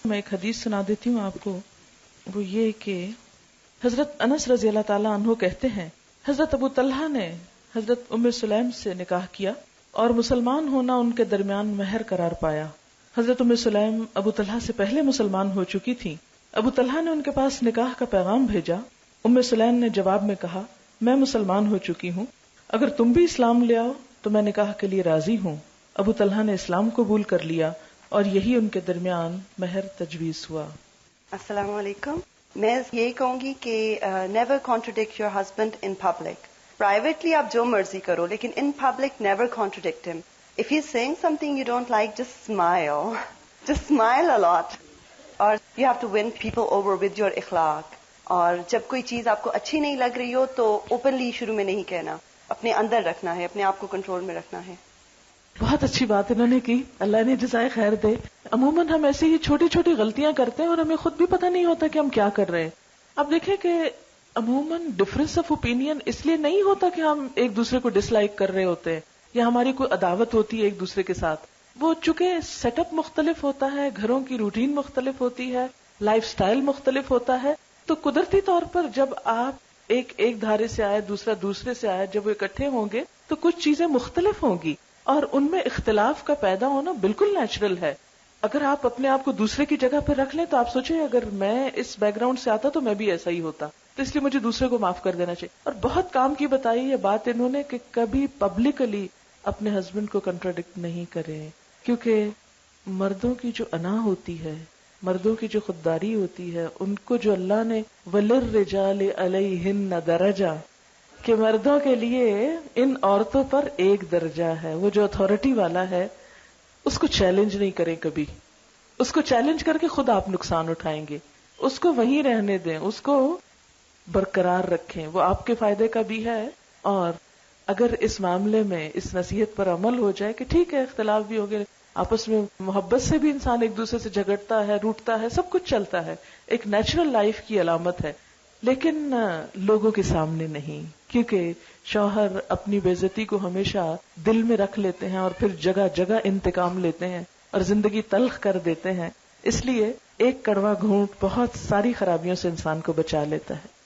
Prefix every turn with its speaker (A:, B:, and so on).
A: میں ایک حدیث سنا دیتی ہوں آپ کو. وہ یہ کہ حضرت انس رضی اللہ تعالیٰ عنہ کہتے ہیں حضرت ابو طلحہ نے حضرت ام سلیم سے نکاح کیا اور مسلمان ہونا ان کے درمیان مہر قرار پایا. حضرت ام سلیم ابو طلحہ سے پہلے مسلمان ہو چکی تھی. ابو طلحہ نے ان کے پاس نکاح کا پیغام بھیجا. ام سلیم نے جواب میں کہا میں مسلمان ہو چکی ہوں, اگر تم بھی اسلام لے آؤ تو میں نکاح کے لیے راضی ہوں. ابو طلحہ نے اسلام قبول کر لیا اور یہی ان کے درمیان مہر تجویز ہوا.
B: السلام علیکم. میں یہی کہوں گی کہ never contradict your husband in public. Privately آپ جو مرضی کرو لیکن in public never contradict him. If he is seeing something you don't like just smile a lot. اور you have to win people over with your اخلاق. اور جب کوئی چیز آپ کو اچھی نہیں لگ رہی ہو تو اوپنلی شروع میں نہیں کہنا, اپنے اندر رکھنا ہے, اپنے آپ کو کنٹرول میں رکھنا ہے.
A: بہت اچھی بات انہوں نے کی, اللہ نے جزائے خیر دے. عموماً ہم ایسی ہی چھوٹی چھوٹی غلطیاں کرتے ہیں اور ہمیں خود بھی پتہ نہیں ہوتا کہ ہم کیا کر رہے ہیں. اب دیکھیں کہ عموماً ڈفرینس آف اوپینین اس لیے نہیں ہوتا کہ ہم ایک دوسرے کو ڈس لائک کر رہے ہوتے ہیں یا ہماری کوئی عداوت ہوتی ہے ایک دوسرے کے ساتھ. وہ چونکہ سیٹ اپ مختلف ہوتا ہے, گھروں کی روٹین مختلف ہوتی ہے, لائف سٹائل مختلف ہوتا ہے, تو قدرتی طور پر جب آپ ایک دھارے سے آئے دوسرا دوسرے سے آئے, جب وہ اکٹھے ہوں گے تو کچھ چیزیں مختلف ہوں گی اور ان میں اختلاف کا پیدا ہونا بالکل نیچرل ہے. اگر آپ اپنے آپ کو دوسرے کی جگہ پر رکھ لیں تو آپ سوچیں اگر میں اس بیک گراؤنڈ سے آتا تو میں بھی ایسا ہی ہوتا, تو اس لیے مجھے دوسرے کو معاف کر دینا چاہیے. اور بہت کام کی بتائی یہ بات انہوں نے کہ کبھی پبلکلی اپنے ہسبینڈ کو کنٹراڈکٹ نہیں کریں, کیونکہ مردوں کی جو انا ہوتی ہے, مردوں کی جو خودداری ہوتی ہے, ان کو جو اللہ نے وَلِلرِّجَالِ عَلَيْهِنَّ دَرَجَةٌ کہ مردوں کے لیے ان عورتوں پر ایک درجہ ہے, وہ جو اتھارٹی والا ہے اس کو چیلنج نہیں کریں کبھی. اس کو چیلنج کر کے خود آپ نقصان اٹھائیں گے. اس کو وہیں رہنے دیں, اس کو برقرار رکھیں, وہ آپ کے فائدے کا بھی ہے. اور اگر اس معاملے میں اس نصیحت پر عمل ہو جائے کہ ٹھیک ہے اختلاف بھی ہو گئے, آپس میں محبت سے بھی انسان ایک دوسرے سے جھگڑتا ہے, روٹتا ہے, سب کچھ چلتا ہے, ایک نیچرل لائف کی علامت ہے, لیکن لوگوں کے سامنے نہیں, کیونکہ شوہر اپنی بے عزتی کو ہمیشہ دل میں رکھ لیتے ہیں اور پھر جگہ جگہ انتقام لیتے ہیں اور زندگی تلخ کر دیتے ہیں. اس لیے ایک کڑوا گھونٹ بہت ساری خرابیوں سے انسان کو بچا لیتا ہے.